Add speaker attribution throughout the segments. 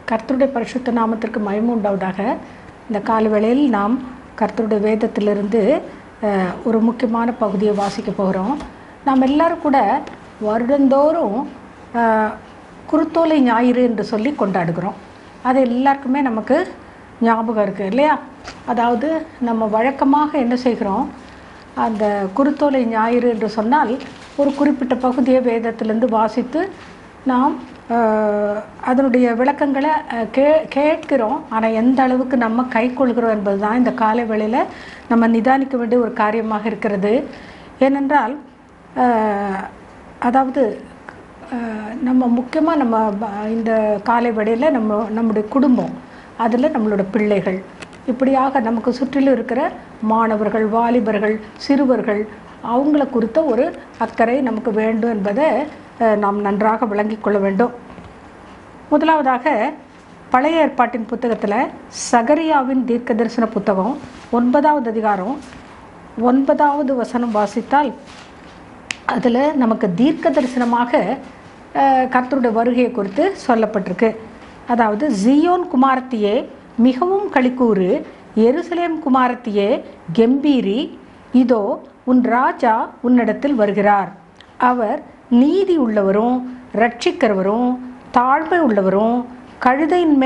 Speaker 1: கர்த்தருடைய பரிசுத்த நாமத்திற்கு மகிமை உண்டாவதாக. இந்த காலவேளையில் நாம் கர்த்தருடைய வேதத்திலிருந்து ஒரு முக்கியமான பகுதியை வாசிக்க போகிறோம். நாம் எல்லாரும் கூட வருடந்தோறும் குருத்தோலை ஞாயிறு என்று சொல்லி கொண்டாடுகிறோம். அது எல்லாருக்குமே நமக்கு ஞாபகம் இருக்குது இல்லையா? அதாவது நம்ம வழக்கமாக என்ன செய்கிறோம், அந்த குருத்தோலை ஞாயிறு என்று சொன்னால் ஒரு குறிப்பிட்ட பகுதியை வேதத்திலிருந்து வாசித்து நாம் அதனுடைய விளக்கங்களை கேட்கிறோம். ஆனால் எந்த அளவுக்கு நம்ம கை கொள்கிறோம் என்பது தான் இந்த காலை வேளையில் நம்ம நிதானிக்க வேண்டிய ஒரு காரியமாக இருக்கிறது. ஏனென்றால் அதாவது நம்ம முக்கியமாக நம்ம இந்த காலை வேளையில் நம்முடைய குடும்பம், அதில் நம்மளோட பிள்ளைகள், இப்படியாக நமக்கு சுற்றிலும் இருக்கிற மாணவர்கள், வாலிபர்கள், சிறுவர்கள், அவங்கள குறித்த ஒரு அக்கறை நமக்கு வேண்டும் என்பதை நாம் நன்றாக விளங்கி கொள்ள வேண்டும். முதலாவதாக பழைய ஏற்பாட்டின் புத்தகத்தில் சகரியாவின் தீர்க்க தரிசன புத்தகம் 9வது அதிகாரம் 9வது வசனம் வாசித்தால் அதில் நமக்கு தீர்க்க தரிசனமாக கர்த்தருடைய வருகையை குறித்து சொல்லப்பட்டிருக்கு. அதாவது, ஜியோன் குமாரத்தியே மிகவும் களிக்கூறு, எருசலேம் குமாரத்தியே கெம்பீரி, இதோ உன் ராஜா உன்னிடத்தில் வருகிறார். அவர் நீதி உள்ளவரும் ரட்சிக்கிறவரும் தாழ்மை உள்ளவரும் கழுதையின்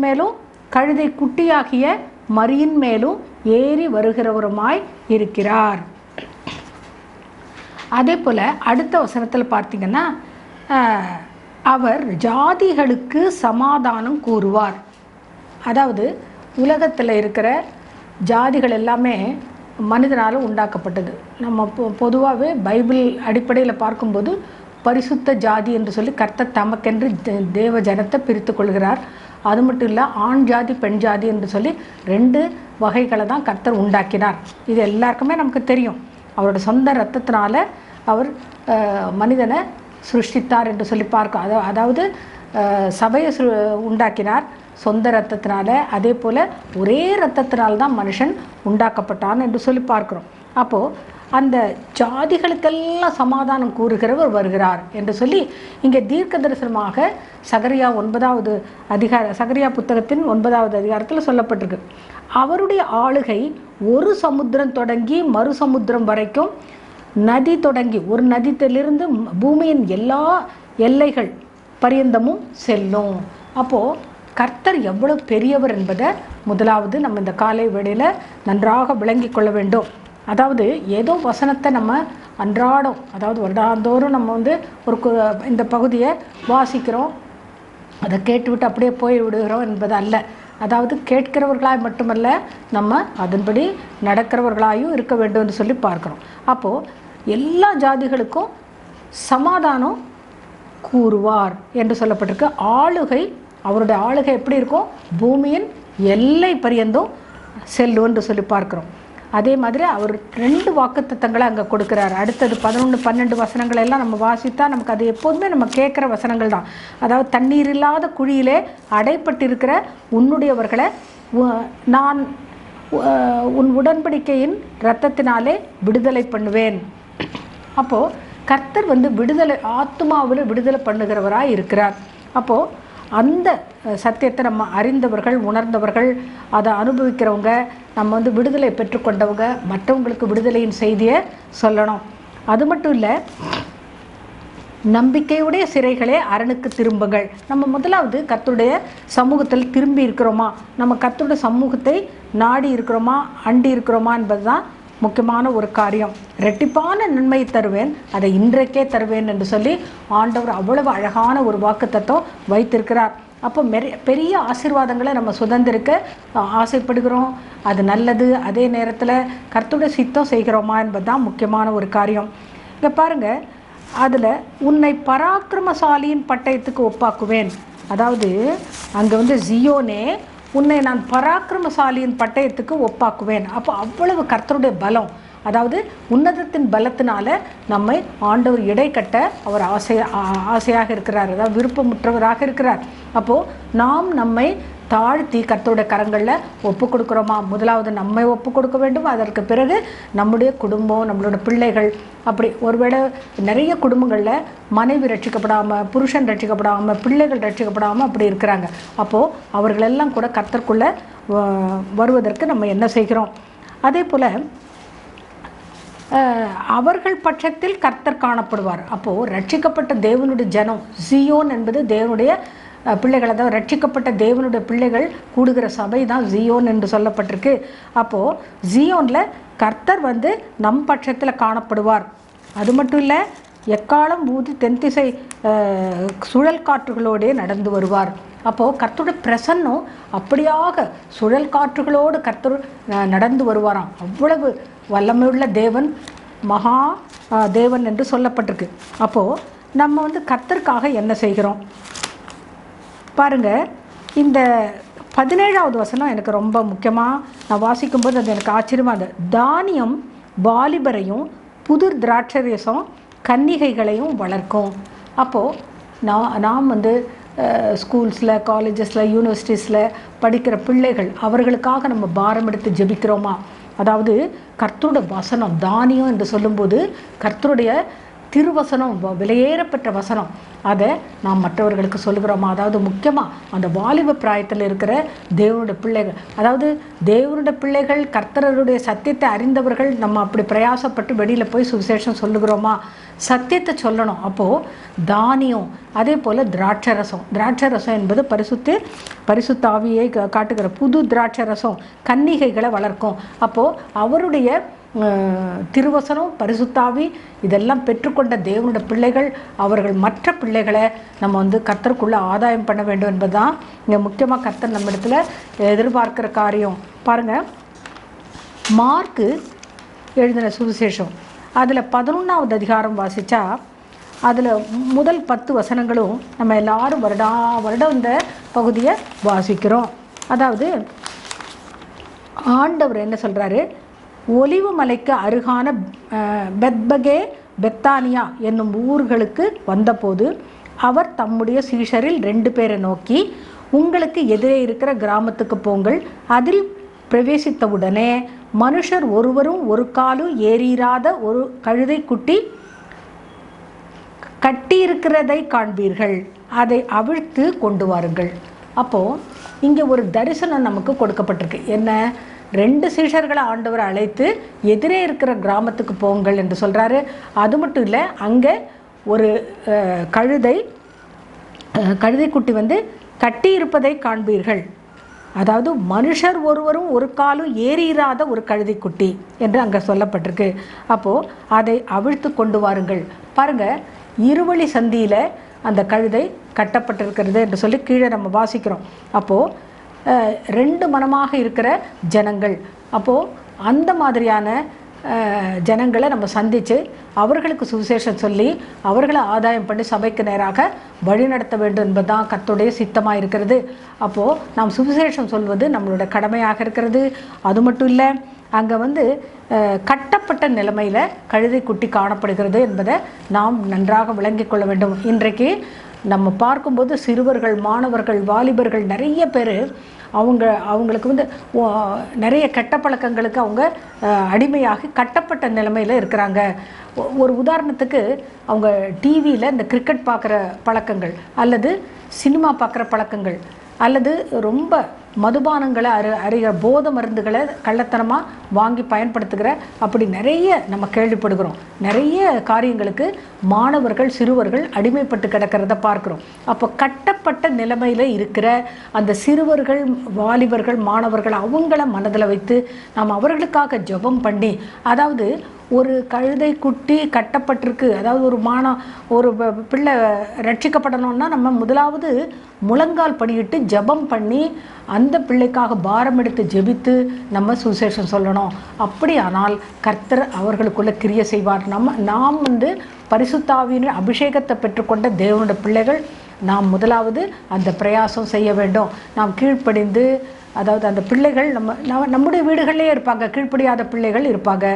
Speaker 1: மேலும் கழுதை குட்டியாகிய மரியின் மேலும் ஏறி வருகிறவருமாய் இருக்கிறார். அதே போல் அடுத்த வசனத்தில் பார்த்தீங்கன்னா, அவர் ஜாதிகளுக்கு சமாதானம் கூறுவார். அதாவது உலகத்தில் இருக்கிற ஜாதிகள் எல்லாமே மனிதனால் உண்டாக்கப்பட்டது. நம்ம பொதுவாகவே பைபிள் அடிப்படையில் பார்க்கும்போது பரிசுத்த ஜாதி என்று சொல்லி கர்த்தர் தமக்கென்று தேவ ஜனத்தை பிரித்து கொள்கிறார். அது மட்டும் இல்லை, ஆண் ஜாதி பெண் ஜாதி என்று சொல்லி 2 வகைகளை தான் கர்த்தர் உண்டாக்கினார். இது எல்லாருக்குமே நமக்கு தெரியும். அவரோட சொந்த இரத்தத்தினால அவர் மனிதனை சிருஷ்டித்தார் என்று சொல்லி பார்க்க, அதாவது சபையை உண்டாக்கினார் சொந்த இரத்தத்தினால. அதே போல் ஒரே இரத்தத்தினால்தான் மனுஷன் உண்டாக்கப்பட்டான் என்று சொல்லி பார்க்குறோம். அப்போது அந்த ஜாதிகளுக்கெல்லாம் சமாதானம் கூறுகிறவர் வருகிறார் என்று சொல்லி இங்கே தீர்க்க தரிசனமாக சகரியா 9வது அதிகார சகரியா புத்தகத்தின் 9வது அதிகாரத்தில் சொல்லப்பட்டிருக்கு. அவருடைய ஆளுகை ஒரு சமுத்திரம் தொடங்கி மறு சமுத்திரம் வரைக்கும், நதி தொடங்கி ஒரு நதியிலிருந்து பூமியின் எல்லா எல்லைகள் பரியந்தமும் செல்லும். அப்போது கர்த்தர் எவ்வளவு பெரியவர் என்பதை முதலாவது நம்ம இந்த காலை வேளையில் நன்றாக விளங்கி கொள்ள வேண்டும். அதாவது ஏதோ வசனத்தை நம்ம அன்றாடம், அதாவது வருடாந்தோறும் நம்ம ஒரு இந்த பகுதியை வாசிக்கிறோம், அதை கேட்டுவிட்டு அப்படியே போய் விடுகிறோம் என்பது அல்ல. அதாவது கேட்கிறவர்களாய் மட்டுமல்ல, நம்ம அதன்படி நடக்கிறவர்களாயும் இருக்க வேண்டும் என்று சொல்லி பார்க்குறோம். அப்போது எல்லா ஜாதிகளுக்கும் சமாதானம் கூறுவார் என்று சொல்லப்பட்டிருக்கு. ஆளுகை, அவருடைய ஆளுகை எப்படி இருக்கும், பூமியின் எல்லை பரியந்தும் செல்லும் என்று சொல்லி பார்க்குறோம். அதே மாதிரி அவர் 2 வாக்குத்தத்தங்களை அங்கே கொடுக்குறார். அடுத்தது 11, 12 வசனங்கள் எல்லாம் நம்ம வாசித்தா நமக்கு அது எப்போதுமே நம்ம கேட்குற வசனங்கள் தான். அதாவது, தண்ணீர் இல்லாத குழியிலே அடைப்பட்டிருக்கிற உன்னுடையவர்களை நான் உன் உடன்படிக்கையின் இரத்தத்தினாலே விடுதலை பண்ணுவேன். அப்போது கர்த்தர் விடுதலை, ஆத்துமாவில் விடுதலை பண்ணுகிறவராக இருக்கிறார். அப்போது அந்த சத்தியத்தை நம்ம அறிந்தவர்கள், உணர்ந்தவர்கள், அதை அனுபவிக்கிறவங்க, நம்ம விடுதலை பெற்றுக்கொண்டவங்க மற்றவங்களுக்கு விடுதலையின் செய்தியை சொல்லணும். அது மட்டும் இல்லை, நம்பிக்கையுடைய சிறைகளே அரணுக்கு திரும்புங்கள். நம்ம முதலாவது கர்த்தருடைய சமூகத்தில் திரும்பி இருக்கிறோமா, நம்ம கர்த்தருடைய சமூகத்தை நாடி இருக்கிறோமா, அண்டி இருக்கிறோமா என்பது தான் முக்கியமான ஒரு காரியம். இரட்டிப்பான நன்மையை தருவேன், அதை இன்றைக்கே தருவேன் என்று சொல்லி ஆண்டவர் அவ்வளவு அழகான ஒரு வாக்குத்தத்தம் வைத்திருக்கிறார். அப்போ பெரிய ஆசீர்வாதங்களை நம்ம சுதந்திரிக்க ஆசைப்படுகிறோம், அது நல்லது. அதே நேரத்தில் கர்த்தருடைய சித்தம் செய்கிறோமா என்பது தான் முக்கியமான ஒரு காரியம். இங்கே பாருங்கள், அதில் உன்னை பராக்கிரமசாலியின் பட்டயத்துக்கு ஒப்பாக்குவேன். அதாவது அங்கே ஜியோனே, உன்னை நான் பராக்கிரமசாலியின் பட்டயத்துக்கு ஒப்பாக்குவேன். அப்போ அவ்வளவு கர்த்தருடைய பலம், அதாவது உன்னதத்தின் பலத்தினால நம்மை ஆண்டவர் இடை கட்ட அவர் ஆசையாக இருக்கிறார், அதாவது விருப்பமுற்றவராக இருக்கிறார். அப்போது நாம் நம்மை தாழ்த்தி கர்த்தருடைய கரங்களில் ஒப்பு கொடுக்குறோமா? முதலாவது நம்மை ஒப்பு கொடுக்க வேண்டும். அதற்கு பிறகு நம்முடைய குடும்பம், நம்மளோட பிள்ளைகள். அப்படி ஒருவேளை நிறைய குடும்பங்களில் மனைவி ரட்சிக்கப்படாமல், புருஷன் ரட்சிக்கப்படாமல், பிள்ளைகள் ரட்சிக்கப்படாமல் அப்படி இருக்கிறாங்க. அப்போது அவர்களெல்லாம் கூட கர்த்தருக்குள்ளே வருவதற்கு நம்ம என்ன செய்கிறோம்? அதே போல் அவர்கள் பட்சத்தில் கர்த்தர் காணப்படுவார். அப்போது ரட்சிக்கப்பட்ட தேவனுடைய ஜனம், ஜியோன் என்பது தேவனுடைய பிள்ளைகள், அதாவது ரட்சிக்கப்பட்ட தேவனுடைய பிள்ளைகள் கூடுகிற சபை தான் ஜியோன் என்று சொல்லப்பட்டிருக்கு. அப்போது ஜியோனில் கர்த்தர் நம் பட்சத்தில் காணப்படுவார். அது மட்டும் இல்லை, எக்காலம் ஊதி தென்திசை சுழல் காற்றுகளோடே நடந்து வருவார். அப்போது கர்த்தருடைய பிரசன்னம் அப்படியாக சுழல் காற்றுகளோடு கர்த்தர் நடந்து வருவாராம். அவ்வளவு வல்லமையுள்ள தேவன், மகா தேவன் என்று சொல்லப்பட்டிருக்கு. அப்போது நம்ம கர்த்தருக்காக என்ன செய்கிறோம் பாருங்கள். இந்த 17வது வசனம் எனக்கு ரொம்ப முக்கியமாக நான் வாசிக்கும்போது அது எனக்கு ஆச்சரியமாக இருந்தது. தானியம் வாலிபரையும் புதிர் திராட்சரசம் கன்னிகைகளையும் வளர்க்கும். அப்போது நாம் ஸ்கூல்ஸில், காலேஜஸில், யூனிவர்சிட்டிஸில் படிக்கிற பிள்ளைகள், அவர்களுக்காக நம்ம பாரம் எடுத்து ஜெபிக்கிறோமா? அதாவது கர்த்தருடைய வசனம் தானியம் என்று சொல்லும்போது கர்த்தருடைய திருவசனம், விலையேறப்பெற்ற வசனம், அதை நாம் மற்றவர்களுக்கு சொல்லுகிறோமா? அதாவது முக்கியமாக அந்த வாலிப பிராயத்தில் இருக்கிற தேவனுடைய பிள்ளைகள், அதாவது தேவனுடைய பிள்ளைகள், கர்த்தருடைய சத்தியத்தை அறிந்தவர்கள், நம்ம அப்படி பிரயாசப்பட்டு வெளியில் போய் சுவிசேஷம் சொல்லுகிறோமா? சத்தியத்தை சொல்லணும். அப்போது தானியம், அதே போல் திராட்சரசம் என்பது பரிசுத்த ஆவியை காட்டுகிற புது திராட்சரசம் கன்னிகைகளை வளர்க்கும். அப்போது அவருடைய திருவசனம், பரிசுத்தாவி இதெல்லாம் பெற்றுக்கொண்ட தேவனுடைய பிள்ளைகள், அவர்கள் மற்ற பிள்ளைகளை நம்ம கர்த்தருக்குள்ளே ஆதாயம் பண்ண வேண்டும் என்பதுதான் இங்கே முக்கியமாக கர்த்தர் நம்ம இடத்துல எதிர்பார்க்கிற காரியம். பாருங்கள், மார்க்கு எழுதின சுவிசேஷம் அதில் 11வது அதிகாரம் வாசித்தா அதில் முதல் 10 வசனங்களும் நம்ம எல்லாரும் வருடம் இந்த பகுதியை வாசிக்கிறோம். அதாவது ஆண்டவர் என்ன சொல்கிறாரு? ஒலிவு மலைக்கு அருகான பெத்பகே, பெத்தானியா என்னும் ஊர்களுக்கு வந்தபோது அவர் தம்முடைய சீஷரில் 2 பேரை நோக்கி, உங்களுக்கு எதிரே இருக்கிற கிராமத்துக்கு போங்கள். அதில் பிரவேசித்தவுடனே மனுஷர் ஒருவரும் ஒரு காலும் ஏறிராத ஒரு கழுதை குட்டி கட்டியிருக்கிறதை காண்பீர்கள். அதை அவிழ்த்து கொண்டு வாருங்கள். அப்போது இங்கே ஒரு தரிசனம் நமக்கு கொடுக்கப்பட்டிருக்கு. என்ன? 2 சீஷர்களை ஆண்டவர் அழைத்து எதிரே இருக்கிற கிராமத்துக்கு போங்கள் என்று சொல்கிறாரு. அது மட்டும் இல்லை, அங்கே ஒரு கழுதை குட்டி கட்டியிருப்பதை காண்பீர்கள். அதாவது மனுஷர் ஒருவரும் ஒரு காலும் ஏறிராத ஒரு கழுதை குட்டி என்று அங்கே சொல்லப்பட்டிருக்கு. அப்போது அதை அவிழ்த்து கொண்டு வாருங்கள். பாருங்கள், இருவழி சந்தியில் அந்த கழுதை கட்டப்பட்டிருக்கிறது என்று சொல்லி கீழே நம்ம வாசிக்கிறோம். அப்போது 2 மனமாக இருக்கிற ஜனங்கள், அப்போது அந்த மாதிரியான ஜனங்களை நம்ம சந்தித்து அவர்களுக்கு சுவிசேஷம் சொல்லி அவர்களை ஆதாயம் பண்ணி சபைக்கு நேராக வழிநடத்த வேண்டும் என்பதுதான் கர்த்தருடைய சித்தமாக இருக்கிறது. அப்போது நாம் சுவிசேஷம் சொல்வது நம்மளோட கடமையாக இருக்கிறது. அது மட்டும் இல்லை, அங்கே கட்டப்பட்ட நிலைமையில் கழுதை குட்டி காணப்படுகிறது என்பதை நாம் நன்றாக விளங்கி கொள்ள வேண்டும். இன்றைக்கு நம்ம பார்க்கும்போது சிறுவர்கள், மாணவர்கள், வாலிபர்கள் நிறைய பேர் அவங்களுக்கு நிறைய கெட்ட பழக்கங்களுக்கு அவங்க அடிமையாகி கட்டப்பட்ட நிலைமையில் இருக்கிறாங்க. ஒரு உதாரணத்துக்கு, அவங்க டிவியில் இந்த கிரிக்கெட் பார்க்குற பழக்கங்கள், அல்லது சினிமா பார்க்குற பழக்கங்கள், அல்லது ரொம்ப மதுபானங்களை அறிய போதை மருந்துகளை கள்ளத்தனமாக வாங்கி பயன்படுத்துகிற அப்படி நிறைய நம்ம கேள்விப்படுகிறோம். நிறைய காரியங்களுக்கு மாணவர்கள், சிறுவர்கள் அடிமைப்பட்டு கிடக்கிறத பார்க்குறோம். அப்போ கட்டப்பட்ட நிலைமையில் இருக்கிற அந்த சிறுவர்கள், வாலிபர்கள், மாணவர்கள் அவங்கள மனதில் வைத்து நாம் அவர்களுக்காக ஜெபம் பண்ணி, அதாவது ஒரு கழுதை குட்டி கட்டப்பட்டிருக்கு, அதாவது ஒரு பிள்ளை ரட்சிக்கப்படணும்னா நம்ம முதலாவது முழங்கால் படியிட்டு ஜெபம் பண்ணி அந்த பிள்ளைக்காக பாரம் எடுத்து ஜெபித்து நம்ம சுவிசேஷம் சொல்லணும். அப்படியானால் கர்த்தர் அவர்களுக்குள்ள கிரியை செய்வார். நாம் பரிசுத்தாவியின் அபிஷேகத்தை பெற்றுக்கொண்ட தேவனுடைய பிள்ளைகள் நாம் முதலாவது அந்த பிரயாசம் செய்ய வேண்டும். நாம் கீழ்ப்படிந்து அதாவது அந்த பிள்ளைகள் நம்முடைய வீடுகளிலே இருப்பாங்க, கீழ்ப்படியாத பிள்ளைகள் இருப்பாங்க.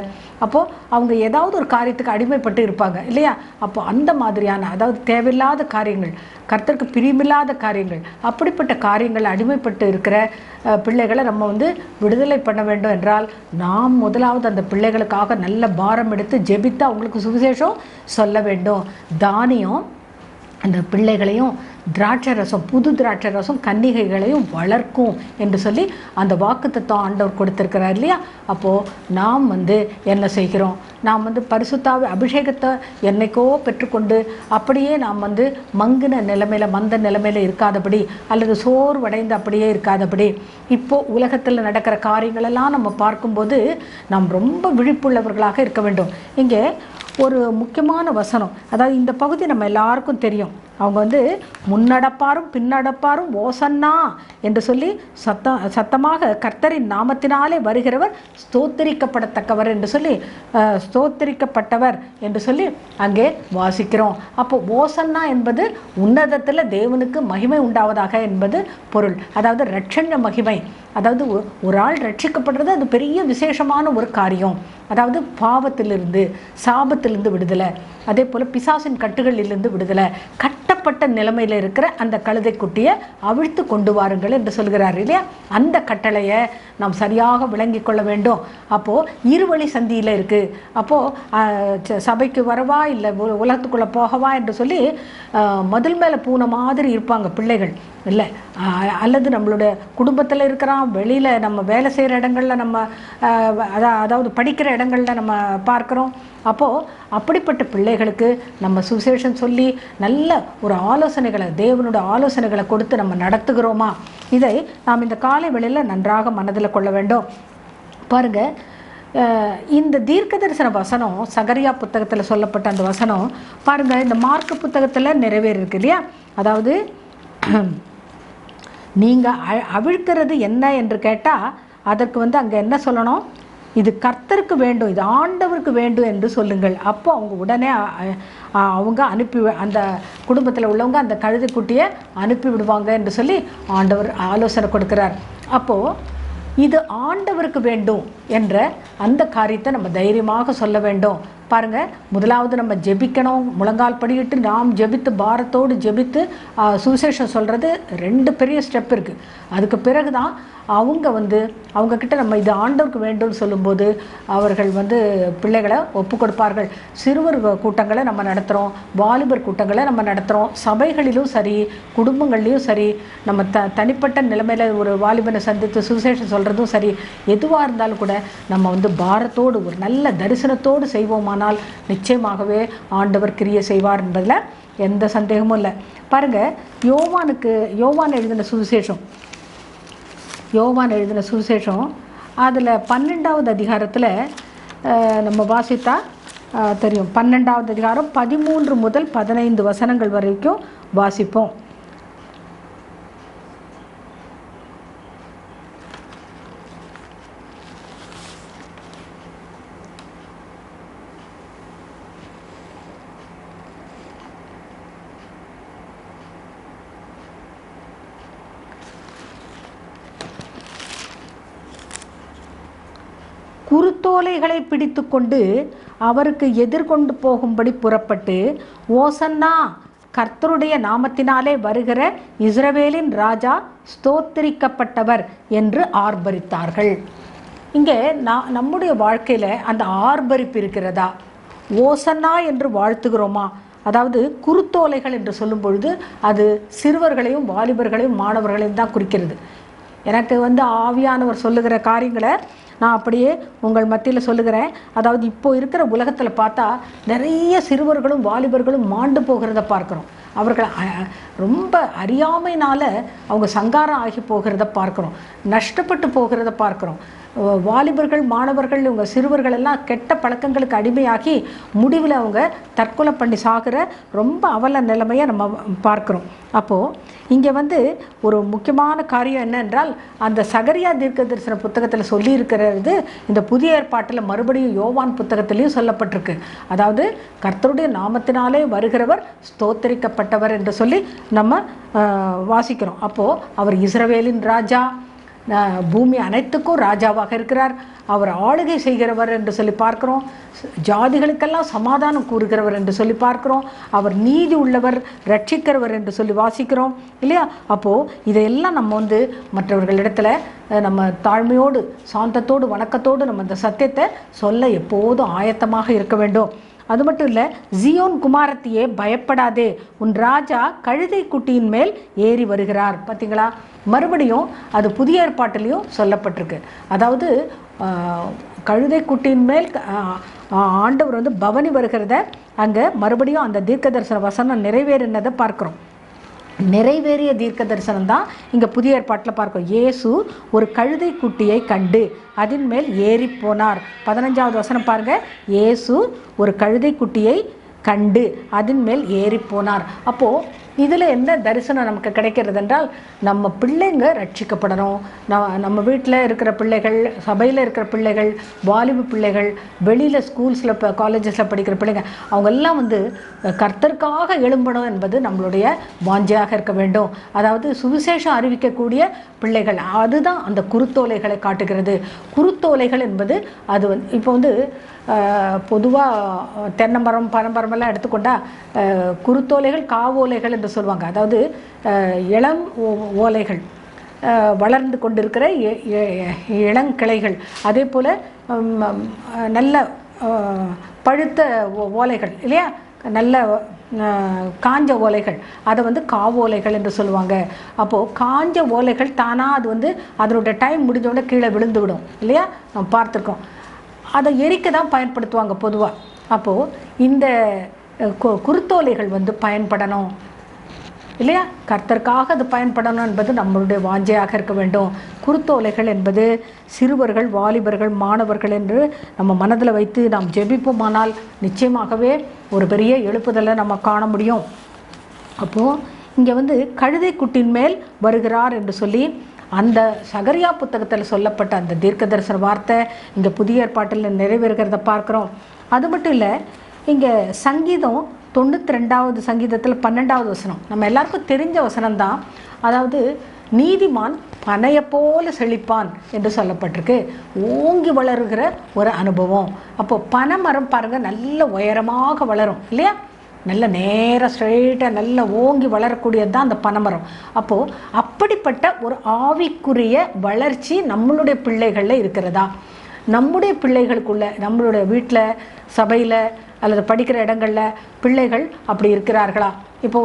Speaker 1: அப்போது அவங்க ஏதாவது ஒரு காரியத்துக்கு அடிமைப்பட்டு இருப்பாங்க இல்லையா? அப்போ அந்த மாதிரியான, அதாவது தேவையில்லாத காரியங்கள், கர்த்தருக்கு பிரியமில்லாத காரியங்கள், அப்படிப்பட்ட காரியங்கள் அடிமைப்பட்டு இருக்கிற பிள்ளைகளை நம்ம விடுதலை பண்ண வேண்டும் என்றால் நாம் முதலாவது அந்த பிள்ளைகளுக்காக நல்ல பாரம் எடுத்து ஜெபித்து அவங்களுக்கு சுவிசேஷம் சொல்ல வேண்டும். தானியம் அந்த பிள்ளைகளையும் திராட்சை ரசம், புது திராட்சை ரசம் கன்னிகைகளையும் வளர்க்கும் என்று சொல்லி அந்த வாக்குத்தத்தம் ஆண்டவர் கொடுத்திருக்கிறார் இல்லையா? அப்போது நாம் என்ன செய்கிறோம்? நாம் பரிசுத்தாவி அபிஷேகத்தை என்னைக்கோ பெற்றுக்கொண்டு அப்படியே நாம் மங்கின நிலைமையில், மந்த நிலைமையில் இருக்காதபடி, அல்லது சோர்வடைந்து அப்படியே இருக்காதபடி, இப்போது உலகத்தில் நடக்கிற காரியங்களெல்லாம் நம்ம பார்க்கும்போது நாம் ரொம்ப விழிப்புள்ளவர்களாக இருக்க வேண்டும். இங்கே ஒரு முக்கியமான வசனம், அதாவது இந்த பகுதி நம்ம எல்லாருக்கும் தெரியும். அவங்க முன்னடப்பாரும் பின்னடப்பாரும் ஓசன்னா என்று சொல்லி சத்தமாக கர்த்தரின் நாமத்தினாலே வருகிறவர் ஸ்தோத்தரிக்கப்படத்தக்கவர் என்று சொல்லி, ஸ்தோத்தரிக்கப்பட்டவர் என்று சொல்லி அங்கே வாசிக்கிறோம். அப்போ ஓசன்னா என்பது உன்னதத்தில் தேவனுக்கு மகிமை உண்டாவதாக என்பது பொருள். அதாவது ரட்சண்ய மகிமை, அதாவது ஒரு ஆள் ரட்சிக்கப்படுறது அது பெரிய விசேஷமான ஒரு காரியம். அதாவது பாவத்திலிருந்து, சாபத்திலிருந்து விடுதலை, அதே போல் பிசாசின் கட்டுகளிலிருந்து விடுதலை, கட்டப்பட்ட நிலைமையில் இருக்கிற அந்த கழுதை குட்டியை அவிழ்த்து கொண்டு வாருங்கள் என்று சொல்கிறார் இல்லையா? அந்த கட்டளையை நாம் சரியாக விளங்கி கொள்ள வேண்டும். அப்போது இருவழி சந்தியில் இருக்குது. அப்போது சபைக்கு வரவா இல்லை உலகத்துக்குள்ளே போகவா என்று சொல்லி மதில் மேலே பூனை மாதிரி இருப்பாங்க பிள்ளைகள் இல்லை, அல்லது நம்மளுடைய குடும்பத்தில் இருக்கிறான், வெளியில் நம்ம வேலை செய்கிற இடங்களில் நம்ம அதாவது படிக்கிற இடங்களில் நம்ம பார்க்குறோம். அப்போது அப்படிப்பட்ட பிள்ளைகளுக்கு நம்ம சுவிசேஷம் சொல்லி நல்ல ஒரு ஆலோசனைகளை, தேவனோட ஆலோசனைகளை கொடுத்து நம்ம நடத்துகிறோமா? இதை நாம் இந்த காலை வேளையில் நன்றாக மனதில் கொள்ள வேண்டும். பாருங்கள், இந்த தீர்க்க தரிசன வசனம் சகரியா புத்தகத்தில் சொல்லப்பட்ட அந்த வசனம் பாருங்கள், இந்த மார்க்கு புத்தகத்தில் நிறைவேறிருக்கு இல்லையா? அதாவது நீங்கள் அவிழ்க்கிறது என்ன என்று கேட்டால் அதற்கு அங்கே என்ன சொல்லணும்? இது கர்த்தருக்கு வேண்டும், இது ஆண்டவருக்கு வேண்டும் என்று சொல்லுங்கள். அப்போ அவங்க உடனே அவங்க அந்த குடும்பத்தில் உள்ளவங்க அந்த கழுதைக்குட்டியை அனுப்பி விடுவாங்க என்று சொல்லி ஆண்டவர் ஆலோசனை கொடுக்கிறார். அப்போது இது ஆண்டவருக்கு வேண்டும் என்ற அந்த காரியத்தை நம்ம தைரியமாக சொல்ல வேண்டும். பாருங்கள், முதலாவது நம்ம ஜெபிக்கணும், முழங்கால் படியிட்டு நாம் ஜெபித்து பாரத்தோடு ஜெபித்து சுவிசேஷம் சொல்கிறது 2 பெரிய ஸ்டெப் இருக்குது. அதுக்கு பிறகு தான் அவங்கக்கிட்ட நம்ம இது ஆண்டவருக்கு வேண்டும்னு சொல்லும்போது அவர்கள் பிள்ளைகளை ஒப்பு கொடுப்பார்கள். சிறுவர் கூட்டங்களை நம்ம நடத்துகிறோம், வாலிபர் கூட்டங்களை நம்ம நடத்துகிறோம். சபைகளிலும் சரி, குடும்பங்கள்லேயும் சரி, நம்ம தனிப்பட்ட நிலைமையில் ஒரு வாலிபனை சந்தித்து சுவிசேஷம் சொல்கிறதும் சரி, எதுவாக இருந்தாலும் கூட நம்ம பாரத்தோடு ஒரு நல்ல தரிசனத்தோடு செய்வோமானால் நிச்சயமாகவே ஆண்டவர் கிரியை செய்வார் என்பதில் எந்த சந்தேகமும் இல்லை. பாருங்கள், யோவான் எழுதின சுவிசேஷம் அதில் 12வது அதிகாரத்தில் நம்ம வாசித்தா தெரியும். 12வது அதிகாரம் 13 முதல் 15 வசனங்கள் வரைக்கும் வாசிப்போம். குருத்தோலைகளை பிடித்து கொண்டு அவருக்கு எதிர்கொண்டு போகும்படி புறப்பட்டு, ஓசன்னா, கர்த்தருடைய நாமத்தினாலே வருகிற இஸ்ரவேலின் ராஜா ஸ்தோத்திரிக்கப்பட்டவர் என்று ஆர்ப்பரித்தார்கள். இங்கே நம்முடைய வாழ்க்கையில் அந்த ஆர்ப்பரிப்பு இருக்கிறதா? ஓசன்னா என்று வாழ்த்துகிறோமா? அதாவது குருத்தோலைகள் என்று சொல்லும் பொழுது அது சிறுவர்களையும் வாலிபர்களையும் மாணவர்களையும் தான் குறிக்கிறது. எனக்கு ஆவியானவர் சொல்லுகிற காரியங்களை நான் அப்படியே உங்கள் மத்தியில் சொல்லுகிறேன். அதாவது இப்போ இருக்கிற உலகத்தில் பார்த்தா நிறைய சிறுவர்களும் வாலிபர்களும் மாண்டு போகிறத பார்க்குறோம். அவர்கள் ரொம்ப அறியாமையினால் அவங்க சங்காரம் ஆகி போகிறத பார்க்குறோம், நஷ்டப்பட்டு போகிறத பார்க்குறோம். வாலிபர்கள், மாணவர்கள், இவங்க சிறுவர்கள் எல்லாம் கெட்ட பழக்கங்களுக்கு அடிமையாகி முடிவில் அவங்க தற்கொலை பண்ணி சாகிற ரொம்ப அவல நிலைமையை நம்ம பார்க்குறோம். அப்போது இங்கே ஒரு முக்கியமான காரியம் என்னென்றால், அந்த சகரியா தீர்க்க தரிசன புத்தகத்தில் சொல்லியிருக்கிறது இந்த புதிய ஏற்பாட்டில் மறுபடியும் யோவான் புத்தகத்திலையும் சொல்லப்பட்டிருக்கு. அதாவது கர்த்தருடைய நாமத்தினாலே வருகிறவர் ஸ்தோத்தரிக்கப்பட்டவர் என்று சொல்லி நம்ம வாசிக்கிறோம். அப்போது அவர் இஸ்ரவேலின் ராஜா, பூமி அனைத்துக்கும் ராஜாவாக இருக்கிறார். அவர் ஆளுகை செய்கிறவர் என்று சொல்லி பார்க்கிறோம். ஜாதிகளுக்கெல்லாம் சமாதானம் கூறுகிறவர் என்று சொல்லி பார்க்கிறோம். அவர் நீதி உள்ளவர், ரட்சிக்கிறவர் என்று சொல்லி வாசிக்கிறோம் இல்லையா? அப்போது இதையெல்லாம் நம்ம வந்து மற்றவர்களிடத்துல நம்ம தாழ்மையோடு, சாந்தத்தோடு, வணக்கத்தோடு நம்ம இந்த சத்தியத்தை சொல்ல எப்போதும் ஆயத்தமாக இருக்க வேண்டும். அது மட்டும் இல்லை, ஜியோன் குமாரத்தியே பயப்படாதே, உன் ராஜா கழுதை குட்டியின் மேல் ஏறி வருகிறார். பார்த்தீங்களா? மறுபடியும் அது புதிய ஏற்பாட்டிலையும் சொல்லப்பட்டிருக்கு. அதாவது கழுதை குட்டியின் மேல் ஆண்டவர் வந்து பவனி வருகிறத அங்கே மறுபடியும் அந்த தீர்க்க தரிசன வசனம் நிறைவேறினதை பார்க்குறோம். நிறைவேறிய தீர்க்க தரிசனம் தான் இங்கே புதிய ஏற்பாட்டில் பார்க்கிறோம். இயேசு ஒரு கழுதை குட்டியை கண்டு அதன் மேல் ஏறி போனார். 15வது வசனம் பாருங்கள். இயேசு ஒரு கழுதை குட்டியை கண்டு அதன் மேல் ஏறி போனார். அப்போது இதில் என்ன தரிசனம் நமக்கு கிடைக்கிறது என்றால், நம்ம பிள்ளைங்க ரட்சிக்கப்படணும். நம்ம வீட்டில் இருக்கிற பிள்ளைகள், சபையில் இருக்கிற பிள்ளைகள், வாலிபு பிள்ளைகள், வெளியில் ஸ்கூல்ஸில் காலேஜஸில் படிக்கிற பிள்ளைங்க, அவங்கெல்லாம் வந்து கர்த்தருக்காக எழும்பணும் என்பது நம்மளுடைய வாஞ்சையாக இருக்க வேண்டும். அதாவது சுவிசேஷம் அறிவிக்கக்கூடிய பிள்ளைகள், அதுதான் அந்த குருத்தோலைகளை காட்டுகிறது. குருத்தோலைகள் என்பது அது வந்து இப்போ வந்து பொதுவாக தென்னை மரம், பனைமரமெல்லாம் எடுத்துக்கொண்டால் குருத்தோலைகள் காவோலைகள் என்று சொல்லுவாங்க. அதாவது இளம் ஓலைகள், வளர்ந்து கொண்டிருக்கிற இளங்கிளைகள், அதே போல் நல்ல பழுத்த ஓலைகள் இல்லையா, நல்ல காஞ்ச ஓலைகள், அதை வந்து காவோலைகள் என்று சொல்லுவாங்க. அப்போது காஞ்ச ஓலைகள் தானாக அது வந்து அதனுடைய டைம் முடிஞ்சோடனே கீழே விழுந்து விடும் இல்லையா, நம்ம பார்த்துருக்கோம். அதை எரிக்க தான் பயன்படுத்துவாங்க பொதுவாக. அப்போது இந்த குருத்தோலைகள் வந்து பயன்படணும் இல்லையா, கர்த்தருக்காக அது பயன்படணும் என்பது நம்மளுடைய வாஞ்சையாக இருக்க வேண்டும். குருத்தோலைகள் என்பது சிறுவர்கள், வாலிபர்கள், மாணவர்கள் என்று நம்ம மனதில் வைத்து நாம் ஜெபிப்போமானால் நிச்சயமாகவே ஒரு பெரிய எழுப்புதலை நம்ம காண முடியும். அப்போது இங்கே வந்து கழுதை குட்டின் மேல் வருகிறார் என்று சொல்லி அந்த சகரியா புத்தகத்தில் சொல்லப்பட்ட அந்த தீர்க்க தரிசன வார்த்தை இங்கே புதிய ஏற்பாட்டில் நிறைவேறுகிறத பார்க்குறோம். அது மட்டும் இல்லை, இங்கே சங்கீதம் 92வது சங்கீதத்தில் 12வது வசனம் நம்ம எல்லாருக்கும் தெரிஞ்ச வசனம்தான். அதாவது நீதிமான் பனையை போல செழிப்பான் என்று சொல்லப்பட்டிருக்கு. ஓங்கி வளருகிற ஒரு அனுபவம். அப்போது பனை மரம் பாருங்கள், நல்ல உயரமாக வளரும் இல்லையா, நல்ல நேராக ஸ்ட்ரெயிட்டாக நல்ல ஓங்கி வளரக்கூடியது தான் அந்த பனைமரம். அப்போது அப்படிப்பட்ட ஒரு ஆவிக்குரிய வளர்ச்சி நம்மளுடைய பிள்ளைகளில் இருக்கிறதா? நம்முடைய பிள்ளைகளுக்குள்ள, நம்மளுடைய வீட்டில், சபையில் அல்லது படிக்கிற இடங்களில் பிள்ளைகள் அப்படி இருக்கிறார்களா? இப்போ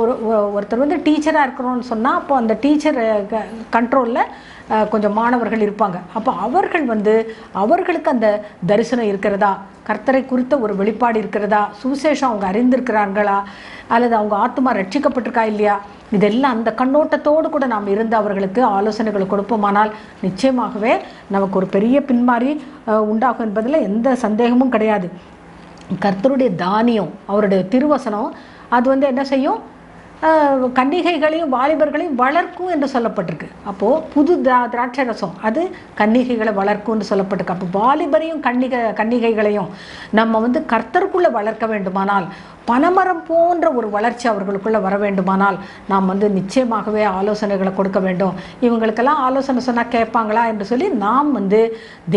Speaker 1: ஒருத்தர் வந்து டீச்சராக இருக்கிறோன்னு சொன்னால், அப்போ அந்த டீச்சர் கண்ட்ரோலில் கொஞ்சம் மாணவர்கள் இருப்பாங்க. அப்போ அவர்கள் வந்து அவர்களுக்கு அந்த தரிசனம் இருக்கிறதா? கர்த்தரை குறித்த ஒரு வெளிப்பாடு இருக்கிறதா? சுவிசேஷம் அவங்க அறிந்திருக்கிறார்களா? அல்லது அவங்க ஆத்மா ரட்சிக்கப்பட்டிருக்கா இல்லையா? இதெல்லாம் அந்த கண்ணோட்டத்தோடு கூட நாம் இருந்து அவர்களுக்கு ஆலோசனைகளை கொடுப்போமானால் நிச்சயமாகவே நமக்கு ஒரு பெரிய பின்மாறி உண்டாகும் என்பதில் எந்த சந்தேகமும் கிடையாது. கர்த்தருடைய தானியம், அவருடைய திருவசனம், அது வந்து என்ன செய்யும்? கன்னிகைகளையும் வாலிபர்களையும் வளர்க்கும் என்று சொல்லப்பட்டிருக்கு. அப்போது புது திராட்சை ரசம் அது கன்னிகைகளை வளர்க்கும் என்று சொல்லப்பட்டிருக்கு. அப்போ வாலிபரையும் கன்னிகைகளையும் நம்ம வந்து கர்த்தருக்குள்ளே வளர்க்க வேண்டுமானால், பனைமரம் போன்ற ஒரு வளர்ச்சி அவர்களுக்குள்ளே வர வேண்டுமானால் நாம் வந்து நிச்சயமாகவே ஆலோசனைகளை கொடுக்க வேண்டும். இவங்களுக்கெல்லாம் ஆலோசனை சொன்னால் கேட்பாங்களா என்று சொல்லி நாம் வந்து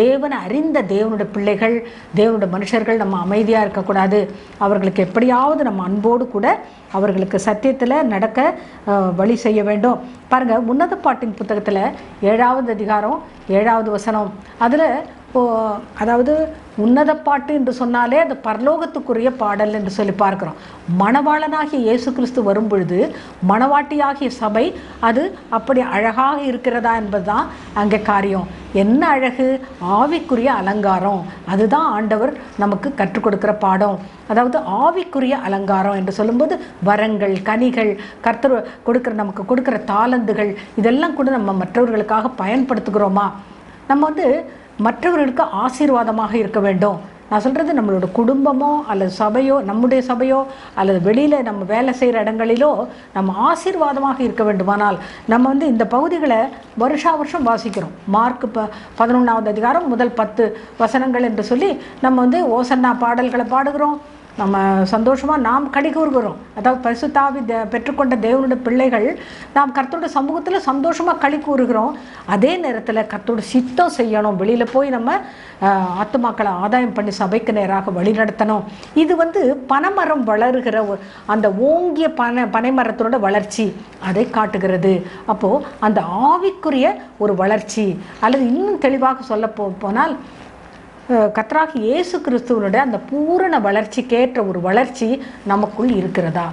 Speaker 1: தேவனை அறிந்த தேவனுடைய பிள்ளைகள், தேவனுடைய மனுஷர்கள் நம்ம அமைதியாக இருக்கக்கூடாது. அவர்களுக்கு எப்படியாவது நம்ம அன்போடு கூட அவர்களுக்கு சத்தியத்தில் நடக்க வழி செய்ய வேண்டும். பாருங்கள், உன்னத பாட்டின் புத்தகத்தில் 7வது அதிகாரம் 7வது வசனம், அதில் அதாவது உன்னத பாட்டு என்று சொன்னாலே அது பரலோகத்துக்குரிய பாடல் என்று சொல்லி பார்க்கிறோம். மணவாளனாகிய இயேசு கிறிஸ்து வரும் பொழுது மணவாட்டியாகிய சபை அது அப்படி அழகாக இருக்கிறதா என்பதுதான் அங்கே காரியம். என்ன அழகு! ஆவிக்குரிய அலங்காரம். அதுதான் ஆண்டவர் நமக்கு கற்றுக் கொடுக்கிற பாடம். அதாவது ஆவிக்குரிய அலங்காரம் என்று சொல்லும்போது வரங்கள், கனிகள், கர்த்தர் நமக்கு கொடுக்கிற தாளந்துகள், இதெல்லாம் கூட நம்ம மற்றவர்களுக்காக பயன்படுத்துகிறோமா? நம்ம வந்து மற்றவர்களுக்கு ஆசீர்வாதமாக இருக்க வேண்டும். நான் சொல்கிறது, நம்மளோட குடும்பமோ அல்லது சபையோ, நம்முடைய சபையோ அல்லது வெளியில் நம்ம வேலை செய்கிற இடங்களிலோ நம்ம ஆசீர்வாதமாக இருக்க வேண்டுமானால் நம்ம வந்து இந்த பகுதிகளை வருஷம் வாசிக்கிறோம். மார்க் 11வது அதிகாரம் முதல் 10 வசனங்கள் என்று சொல்லி நம்ம வந்து ஓசன்னா பாடல்களை பாடுகிறோம். நம்ம சந்தோஷமாக நாம் களி கூறுகிறோம். அதாவது பரிசுத்த ஆவி பெற்றுக்கொண்ட தேவனுடைய பிள்ளைகள் நாம் கர்த்தருடைய சமூகத்தில் சந்தோஷமாக களி கூறுகிறோம். அதே நேரத்தில் கர்த்தருடைய சித்தம் செய்யணும். வெளியில் போய் நம்ம ஆத்துமாக்களை ஆதாயம் பண்ணி சபைக்கு நேராக வழிநடத்தணும். இது பனைமரம் வளருகிற அந்த ஓங்கிய பனைமரத்தோட வளர்ச்சி அதை காட்டுகிறது. அப்போது அந்த ஆவிக்குரிய ஒரு வளர்ச்சி, அல்லது இன்னும் தெளிவாக சொல்ல போனால் கர்த்தராகிய இயேசு கிறிஸ்துவனுடைய அந்த பூரண வளர்ச்சிக்கேற்ற ஒரு வளர்ச்சி நமக்குள் இருக்கிறதா?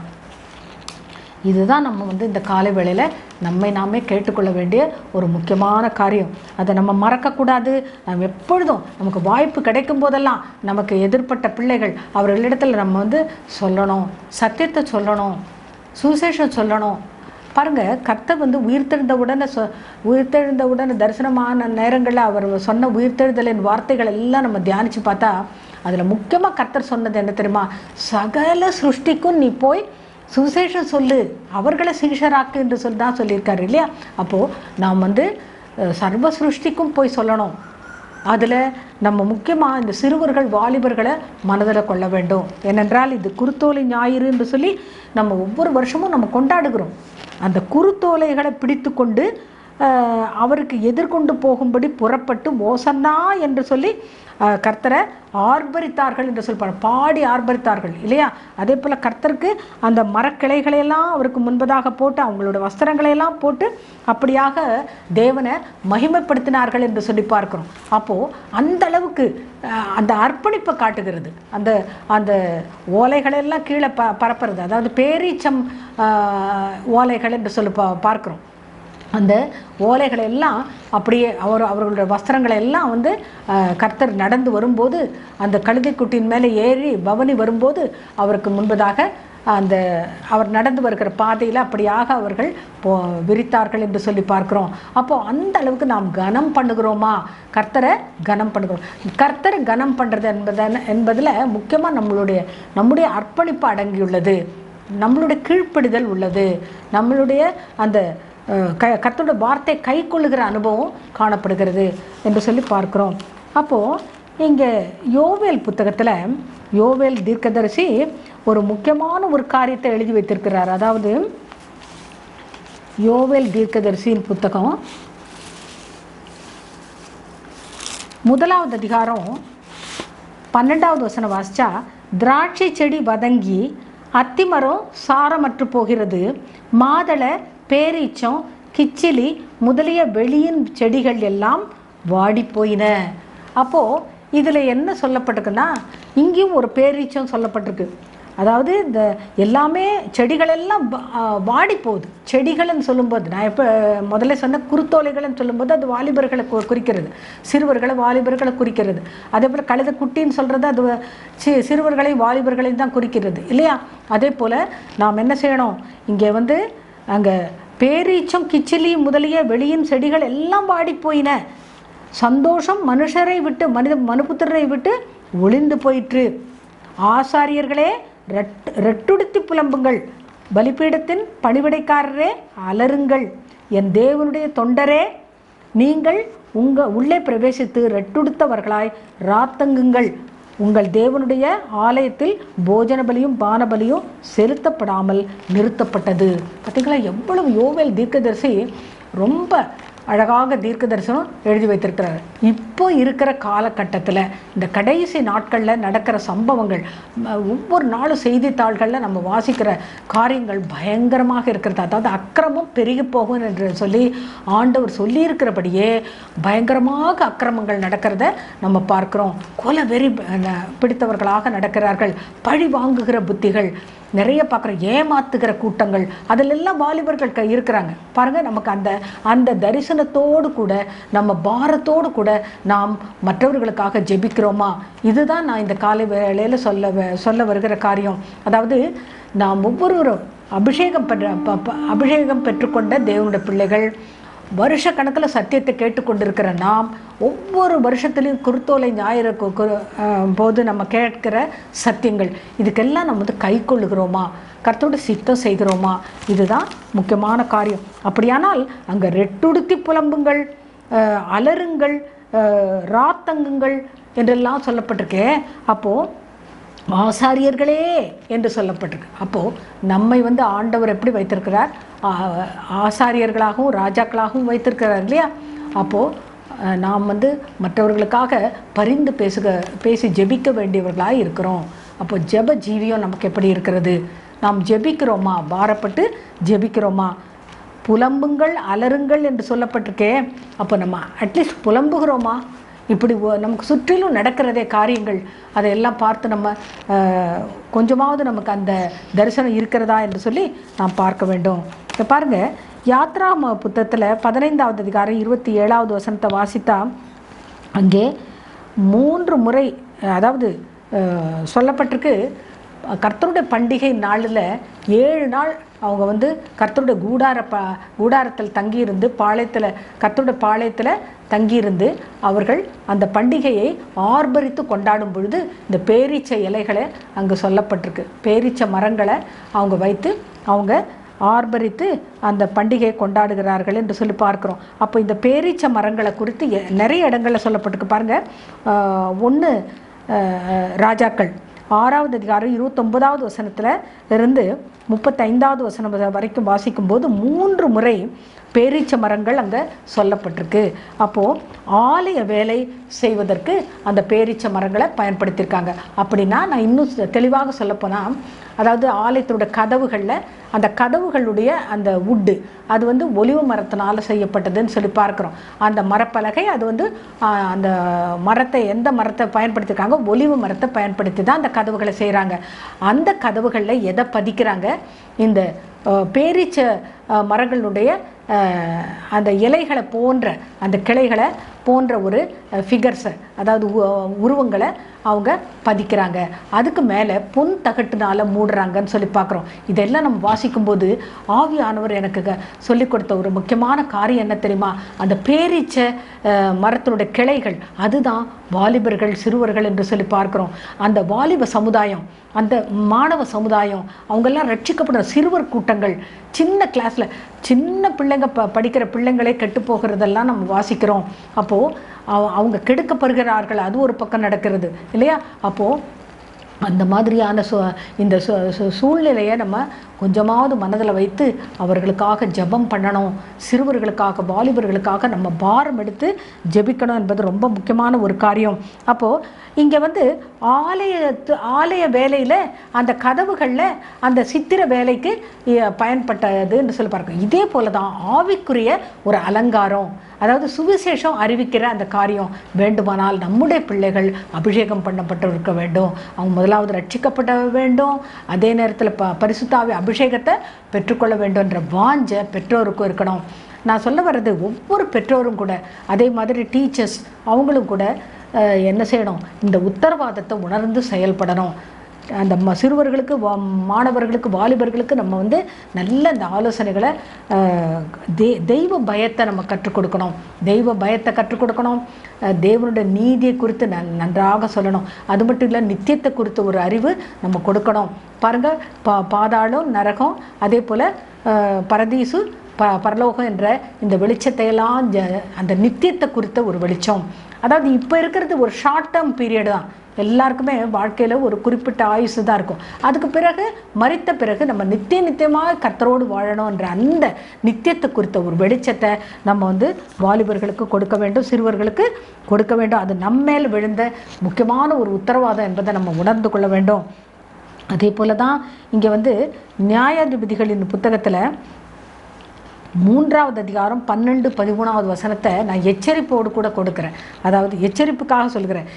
Speaker 1: இதுதான் நம்ம இந்த காலை வேளையில் நம்மை நாமே கேட்டுக்கொள்ள வேண்டிய ஒரு முக்கியமான காரியம். அதை நம்ம மறக்கக்கூடாது. நம்ம எப்பொழுதும் நமக்கு வாய்ப்பு கிடைக்கும் போதெல்லாம் நமக்கு எதிர்ப்பட்ட பிள்ளைகள் அவர்களிடத்தில் நம்ம சொல்லணும், சத்தியத்தை சொல்லணும், சுவிசேஷம் சொல்லணும். பாருங்கள், கர்த்தர் உயிர்த்தெழுந்த உடனே தரிசனமான நேரங்களில் அவர் சொன்ன உயிர்த்தெழுதலின் வார்த்தைகள் எல்லாம் நம்ம தியானித்து பார்த்தா அதில் முக்கியமாக கர்த்தர் சொன்னது என்ன தெரியுமா? சகல சிருஷ்டிக்கும் நீ போய் சுவிசேஷம் சொல்லு, அவர்களை சீஷராக்கு என்று தான் சொல்லியிருக்காரு இல்லையா? அப்போது நாம் சர்வ சிருஷ்டிக்கும் போய் சொல்லணும். அதில் நம்ம முக்கியமாக இந்த சிறுவர்கள் வாலிபர்களை மனதில் கொள்ள வேண்டும். ஏனென்றால் இது குருத்தோலை ஞாயிறு என்று சொல்லி நம்ம ஒவ்வொரு வருஷமும் நம்ம கொண்டாடுகிறோம். அந்த குருத்தோலைகளை பிடித்து கொண்டு அவருக்கு எதிர்கொண்டு போகும்படி புறப்பட்டு ஓசன்னா என்று சொல்லி கர்த்தரை ஆர்ப்பரித்தார்கள் என்று சொல்லுவாங்க. பாடி ஆர்ப்பரித்தார்கள் இல்லையா? அதே போல் கர்த்தருக்கு அந்த மரக்கிளைகளையெல்லாம் அவருக்கு முன்பதாக போட்டு அவங்களோட வஸ்திரங்களையெல்லாம் போட்டு அப்படியாக தேவனை மகிமைப்படுத்தினார்கள் என்று சொல்லி பார்க்கிறோம். அப்போது அந்த அளவுக்கு அந்த அர்ப்பணிப்பை காட்டுகிறது. அந்த அந்த ஓலைகளெல்லாம் கீழே பரப்புறது, அதாவது பேரீச்சம் ஓலைகள் என்று சொல்லி பார்க்குறோம். அந்த ஓலைகளை எல்லாம் அப்படியே அவர்களுடைய வஸ்திரங்களை எல்லாம் கர்த்தர் நடந்து வரும்போது அந்த கழுதைக்குட்டியின் மேலே ஏறி பவனி வரும்போது அவருக்கு முன்பதாக அவர் நடந்து வருகிற பாதையில் அப்படியாக அவர்கள் விரித்தார்கள் என்று சொல்லி பார்க்கிறோம். அப்போது அந்த அளவுக்கு நாம் கனம் பண்ணுகிறோமா? கர்த்தரை கனம் பண்ணுகிறோம். கர்த்தரை கனம் பண்ணுறது என்பதில் முக்கியமாக நம்முடைய அர்ப்பணிப்பு அடங்கியுள்ளது, நம்மளுடைய கீழ்ப்படிதல் உள்ளது, நம்மளுடைய அந்த கர்த்தருடைய வார்த்தை கை கொள்ளுகிற அனுபவம் காணப்படுகிறது என்று சொல்லி பார்க்கிறோம். அப்போது இங்கே யோவேல் புத்தகத்தில் யோவேல் தீர்க்கதரிசி ஒரு முக்கியமான ஒரு காரியத்தை எழுதி வைத்திருக்கிறார். அதாவது யோவேல் தீர்க்கதரிசியின் புத்தகம் 1வது அதிகாரம் 12வது வசனம் வாசிச்சா, திராட்சை செடி வதங்கி அத்திமரம் சாரமற்று போகிறது, மாதளை பேரீச்சம் கிச்சிலி முதலிய வெளியின் செடிகள் எல்லாம் வாடி போயின. அப்போது இதில் என்ன சொல்லப்பட்டிருக்குன்னா, இங்கேயும் ஒரு பேரீச்சம் சொல்லப்பட்டிருக்கு. அதாவது இந்த எல்லாமே செடிகளெல்லாம் வாடி போகுது. செடிகள்னு சொல்லும்போது நான் எப்போ முதல்ல சொன்ன குருத்தோலைகள்னு சொல்லும்போது அது வாலிபர்களை குறிக்கிறது, சிறுவர்களை வாலிபர்களை குறிக்கிறது. அதே போல் கழுத குட்டின்னு சொல்கிறது அது சிறுவர்களையும் வாலிபர்களையும் தான் குறிக்கிறது இல்லையா? அதே போல் நாம் என்ன செய்யணும், இங்கே அங்கே பேரீச்சம் கிச்சிலி முதலிய வெளியின் செடிகள் எல்லாம் வாடி போயின, சந்தோஷம் மனுஷரை விட்டு மனுபுத்திரரை விட்டு ஒளிந்து போயிற்று. ஆசாரியர்களே ரெட்டுடுத்தி புலம்புங்கள், பலிபீடத்தின் பணிவிடைக்காரரே அலறுங்கள், என் தேவனுடைய தொண்டரே நீங்கள் உள்ளே பிரவேசித்து ரெட்டுடுத்தவர்களாய் ராத்தங்குங்கள், உங்கள் தேவனுடைய ஆலயத்தில் போஜன பலியும் பான பலியும் செலுத்தப்படாமல் நிறுத்தப்பட்டது. பார்த்தீங்களா எவ்வளவு யோவேல் தீர்க்கதரிசி ரொம்ப அழகாக தீர்க்க தரிசனம் எழுதி வைத்திருக்கிறார். இப்போ இருக்கிற காலகட்டத்தில் இந்த கடைசி நாட்களில் நடக்கிற சம்பவங்கள், ஒவ்வொரு நாளும் செய்தித்தாள்களில் நம்ம வாசிக்கிற காரியங்கள் பயங்கரமாக இருக்கிறது. அதாவது அக்கிரமம் பெருகி போகும் என்று சொல்லி ஆண்டவர் சொல்லியிருக்கிறபடியே பயங்கரமாக அக்கிரமங்கள் நடக்கிறத நம்ம பார்க்குறோம். கொலை வெறி பிடித்தவர்களாக நடக்கிறார்கள், பழி வாங்குகிற புத்திகள் நிறைய பார்க்குற, ஏமாத்துகிற கூட்டங்கள், அதிலெல்லாம் வாலிபர்கள் இருக்கிறாங்க பாருங்கள். நமக்கு அந்த தரிசனத்தோடு கூட நம்ம பாரத்தோடு கூட நாம் மற்றவர்களுக்காக ஜெபிக்கிறோமா? இதுதான் நான் இந்த காலை வேளையில் சொல்ல வருகிற காரியம். அதாவது நாம் ஒவ்வொருவரும் அபிஷேகம் பெற்றுக்கொண்ட தேவனுடைய பிள்ளைகள், வருஷ கணக்கில் சத்தியத்தை கேட்டுக்கொண்டிருக்கிற நாம் ஒவ்வொரு வருஷத்துலேயும் குருத்தோலை ஞாயிறு போது நம்ம கேட்கிற சத்தியங்கள், இதுக்கெல்லாம் நம்ம கை கொள்ளுகிறோமா? கர்த்தரோட சித்தம் செய்கிறோமா? இதுதான் முக்கியமான காரியம். அப்படியானால் அங்கே ரெட்டுடுத்தி புலம்புங்கள், அலறுங்கள், ராத்தங்குங்கள் என்றெல்லாம் சொல்லப்பட்டிருக்கே. அப்போது ஆசாரியர்களே என்று சொல்லப்பட்டிருக்கு. அப்போது நம்மை வந்து ஆண்டவர் எப்படி வைத்திருக்கிறார்? ஆசாரியர்களாகவும் ராஜாக்களாகவும் வைத்திருக்கிறார் இல்லையா? அப்போது நாம் வந்து மற்றவர்களுக்காக பரிந்து பேசி ஜெபிக்க வேண்டியவர்களாக இருக்கிறோம். அப்போ ஜெப ஜீவியம் நமக்கு எப்படி இருக்கிறது? நாம் ஜெபிக்கிறோமா? பாரப்பட்டு ஜெபிக்கிறோமா? புலம்புங்கள் அலறுங்கள் என்று சொல்லப்பட்டிருக்கே, அப்போ நம்ம அட்லீஸ்ட் புலம்புகிறோமா? இப்படி நமக்கு சுற்றிலும் நடக்கிறதே காரியங்கள், அதையெல்லாம் பார்த்து நம்ம கொஞ்சமாவது நமக்கு அந்த தரிசனம் இருக்கிறதா என்று சொல்லி நாம் பார்க்க வேண்டும். இப்போ பாருங்கள், யாத்ரா புத்தகத்தில் 15வது அதிகாரம் 27வது வசனத்தை வாசித்தா அங்கே 3 முறை அதாவது சொல்லப்பட்டிருக்கு. கர்த்தருடைய பண்டிகை நாளில் 7 நாள் அவங்க வந்து கர்த்தருடைய கூடாரத்தில் தங்கியிருந்து கர்த்தருடைய பாளையத்தில் தங்கியிருந்து அவர்கள் அந்த பண்டிகையை ஆர்ப்பரித்து கொண்டாடும் பொழுது இந்த பேரீச்சை இலைகளை அங்கே சொல்லப்பட்டிருக்கு. பேரீச்சை மரங்களை அவங்க வைத்து அவங்க ஆர்ப்பரித்து அந்த பண்டிகையை கொண்டாடுகிறார்கள் என்று சொல்லி பார்க்குறோம். அப்போ இந்த பேரீச்சை மரங்களை குறித்து நிறைய இடங்களில் சொல்லப்பட்டிருக்கு. பாருங்கள், 1 ராஜாக்கள் 6வது அதிகாரம் 29வது வசனத்தில் இருந்து 35வது வசனம் வரைக்கும் வாசிக்கும்போது 3 முறை பேரீச்ச மரங்கள் அங்கே சொல்லப்பட்டிருக்கு. அப்போது ஆலய வேலை செய்வதற்கு அந்த பேரீச்ச மரங்களை பயன்படுத்தியிருக்காங்க. அப்படின்னா நான் இன்னும் தெளிவாக சொல்லப்போனால், அதாவது ஆலயத்தோட கதவுகளில் அந்த கதவுகளுடைய அந்த உட்டு அது வந்து ஒலிவு மரத்தினால் செய்யப்பட்டதுன்னு சொல்லி பார்க்குறோம். அந்த மரப்பலகை அது வந்து அந்த மரத்தை எந்த மரத்தை பயன்படுத்தியிருக்காங்க? ஒலிவு மரத்தை பயன்படுத்தி தான் அந்த கதவுகளை செய்கிறாங்க. அந்த கதவுகளில் எதை பதிக்கிறாங்க? இந்த பேரீச்ச மரங்களுடைய அந்த இலைகளை போன்ற அந்த கிளைகளை போன்ற ஒரு ஃபிகர்ஸை, அதாவது உருவங்களை அவங்க பதிக்கிறாங்க. அதுக்கு மேலே பொன் தகட்டுனால மூடுறாங்கன்னு சொல்லி பார்க்குறோம். இதெல்லாம் நம்ம வாசிக்கும்போது ஆவியானவர் எனக்கு சொல்லிக் கொடுத்த ஒரு முக்கியமான காரியம் என்ன தெரியுமா? அந்த பேரீச்ச மரத்தினுடைய கிளைகள் அதுதான் வாலிபர்கள், சிறுவர்கள் என்று சொல்லி பார்க்குறோம். அந்த வாலிப சமுதாயம், அந்த மாணவ சமுதாயம், அவங்கெல்லாம் ரட்சிக்கப்படுற சிறுவர் கூட்டங்கள், சின்ன கிளாஸில் சின்ன பிள்ளைங்க படிக்கிற பிள்ளைங்களே கெட்டு போகிறதெல்லாம் நம்ம வாசிக்கிறோம். அப்போது அவங்க கெடுக்கப்படுகிறார்கள், அது ஒரு பக்கம் நடக்கிறது இல்லையா? அப்போது அந்த மாதிரியான இந்த சூழ்நிலையை நம்ம கொஞ்சமாவது மனதில் வைத்து அவர்களுக்காக ஜெபம் பண்ணணும். சிறுவர்களுக்காக, வாலிபர்களுக்காக நம்ம பாரம் எடுத்து ஜெபிக்கணும் என்பது ரொம்ப முக்கியமான ஒரு காரியம். அப்போது இங்கே வந்து ஆலய வேலையில் அந்த கதவுகளில் அந்த சித்திர வேலைக்கு பயன்பட்டதுன்னு சொல்லி பார்க்கணும். இதே போல தான் ஆவிக்குரிய ஒரு அலங்காரம், அதாவது சுவிசேஷம் அறிவிக்கிற அந்த காரியம் வேண்டுமானால் நம்முடைய பிள்ளைகள் அபிஷேகம் பண்ணப்பட்டு இருக்க வேண்டும். அவங்க முதலாவது ரட்சிக்கப்பட வேண்டும், அதே நேரத்தில் பரிசுத்தாவி அபிஷேகத்தை பெற்றுக்கொள்ள வேண்டும் என்ற வாஞ்சை பெற்றோருக்கும் இருக்கணும். நான் சொல்ல வர்றது, ஒவ்வொரு பெற்றோரும் கூட அதே மாதிரி டீச்சர்ஸ் அவங்களும் கூட என்ன செய்யணும்? இந்த உத்தரவாதத்தை உணர்ந்து செயல்படணும். அந்த சிறுவர்களுக்கு, மாணவர்களுக்கு, வாலிபர்களுக்கு நம்ம வந்து நல்ல இந்த ஆலோசனைகளை தெய்வ பயத்தை நம்ம கற்றுக் கொடுக்கணும். தெய்வ பயத்தை கற்றுக் கொடுக்கணும். தேவனுடைய நீதியை குறித்து நன்றாக சொல்லணும். அது மட்டும் இல்லை, நித்தியத்தை குறித்த ஒரு அறிவு நம்ம கொடுக்கணும். பாருங்கள், பாதாளம், நரகம், அதே போல் பரதீசு, பரலோகம் என்ற இந்த வெளிச்சத்தையெல்லாம் அந்த நித்தியத்தை குறித்த ஒரு வெளிச்சம். அதாவது இப்போ இருக்கிறது ஒரு ஷார்ட் டேர்ம் பீரியடு தான். எல்லாருக்குமே வாழ்க்கையில் ஒரு குறிப்பிட்ட ஆயுசு தான் இருக்கும். அதுக்கு பிறகு மரித்த பிறகு நம்ம நித்தியமாக கர்த்தரோடு வாழணும்ன்ற அந்த நித்தியத்தை குறித்த ஒரு வெளிச்சத்தை நம்ம வந்து வாலிபர்களுக்கு கொடுக்க வேண்டும், சிறுவர்களுக்கு கொடுக்க வேண்டும். அது நம்ம மேல் விழுந்த முக்கியமான ஒரு உத்தரவாதம் என்பதை நம்ம உணர்ந்து கொள்ள வேண்டும். அதே போல தான் இங்கே வந்து நியாயாதிபதிகளின் புத்தகத்தில் 3வது அதிகாரம் 12, 13வது வசனத்தை நான் எச்சரிப்போடு கூட கொடுக்குறேன். அதாவது எச்சரிப்புக்காக சொல்கிறேன்.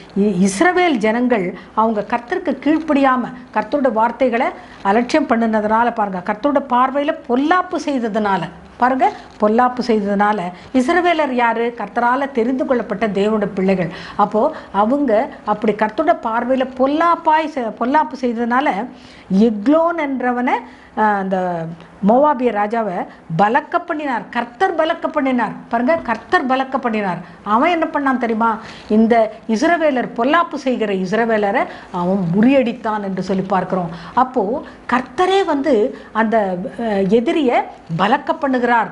Speaker 1: இஸ்ரவேல் ஜனங்கள் அவங்க கர்த்தருக்கு கீழ்ப்படியாமல் கர்த்தரோட வார்த்தைகளை அலட்சியம் பண்ணினதுனால, பாருங்கள், கர்த்தரோட பார்வையில் பொல்லாப்பு செய்ததுனால, பாருங்கள், பொல்லாப்பு செய்ததுனால இஸ்ரவேலர் யார்? கர்த்தரால் தெரிந்து கொள்ளப்பட்ட தேவனுடைய பிள்ளைகள். அப்போது அவங்க அப்படி கர்த்தரோட பார்வையில் பொல்லாப்பு செய்ததுனால எக்லோன் என்றவனை, அந்த மோவாபிய ராஜாவை பலக்க பண்ணினார். கர்த்தர் பலக்க பண்ணினார். பாருங்க, கர்த்தர் பலக்க பண்ணினார். அவன் என்ன பண்ணான் தெரியுமா? இந்த இஸ்ரவேலர், பொல்லாப்பு செய்கிற இஸ்ரவேலரை அவன் முறியடித்தான் என்று சொல்லி பார்க்கிறோம். அப்போது கர்த்தரே வந்து அந்த எதிரியை பலக்க பண்ணுகிறார்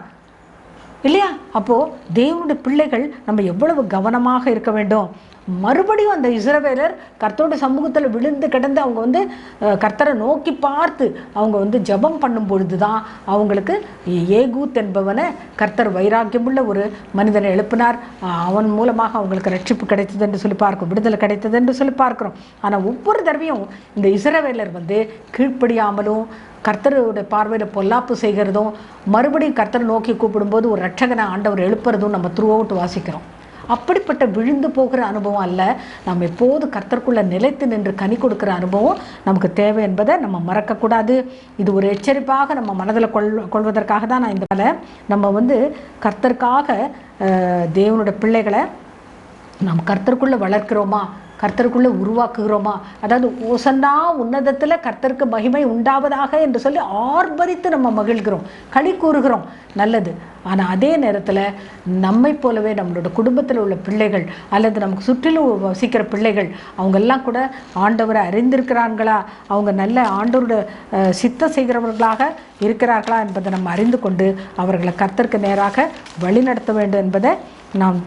Speaker 1: இல்லையா? அப்போது தேவனுடைய பிள்ளைகள் நம்ம எவ்வளவு கவனமாக இருக்க வேண்டும். மறுபடியும் அந்த இஸ்ரவேலர் கர்த்தருடைய சமூகத்தில் விழுந்து கிடந்து அவங்க வந்து கர்த்தரை நோக்கி பார்த்து அவங்க வந்து ஜெபம் பண்ணும் பொழுது தான் அவங்களுக்கு ஏகூத் என்பவனை கர்த்தர் வைராக்கியமுள்ள ஒரு மனிதனை எழுப்பினார். அவன் மூலமாக அவங்களுக்கு ரட்சிப்பு கிடைத்தது என்று சொல்லி பார்க்கிறோம், விடுதலை கிடைத்தது என்று சொல்லி பார்க்கிறோம். ஆனால் ஒவ்வொரு தடவையும் இந்த இஸ்ரவேலர் வந்து கீழ்ப்படியாமலும் கர்த்தருடைய பார்வையில் பொல்லாப்பு செய்கிறதும் மறுபடியும் கர்த்தரை நோக்கி கூப்பிடும்போது ஒரு ரட்சகனை ஆண்டவர் எழுப்புறதும் நம்ம த்ரூ அவுட் வாசிக்கிறோம். அப்படிப்பட்ட விழுந்து போகிற அனுபவம் அல்ல, நம்ம எப்போது கர்த்தருக்குள்ளே நிலைத்து நின்று கனி கொடுக்குற அனுபவம் நமக்கு தேவை என்பதை நம்ம மறக்கக்கூடாது. இது ஒரு எச்சரிப்பாக நம்ம மனதில் கொள்வதற்காக தான் நான் இந்த நம்ம வந்து கர்த்தருக்காக தேவனுடைய பிள்ளைகளை நாம் கர்த்தருக்குள்ளே வளர்க்கிறோமா, கர்த்தருக்குள்ளே உருவாக்குகிறோமா, அதாவது ஓசன்னா உன்னதத்தில் கர்த்தருக்கு மகிமை உண்டாவதாக என்று சொல்லி ஆர்ப்பரித்து நம்ம மகிழ்கிறோம், களி கூறுகிறோம், நல்லது. ஆனால் அதே நேரத்தில் நம்மை போலவே நம்மளோட குடும்பத்தில் உள்ள பிள்ளைகள் அல்லது நமக்கு சுற்றிலும் வசிக்கிற பிள்ளைகள் அவங்கெல்லாம் கூட ஆண்டவரை அறிந்திருக்கிறார்களா, அவங்க நல்ல ஆண்டவரோட சித்தம் செய்கிறவர்களாக இருக்கிறார்களா என்பதை நம்ம அறிந்து கொண்டு அவர்களை கர்த்தருக்கு நேராக வழிநடத்த வேண்டும் என்பதை நான்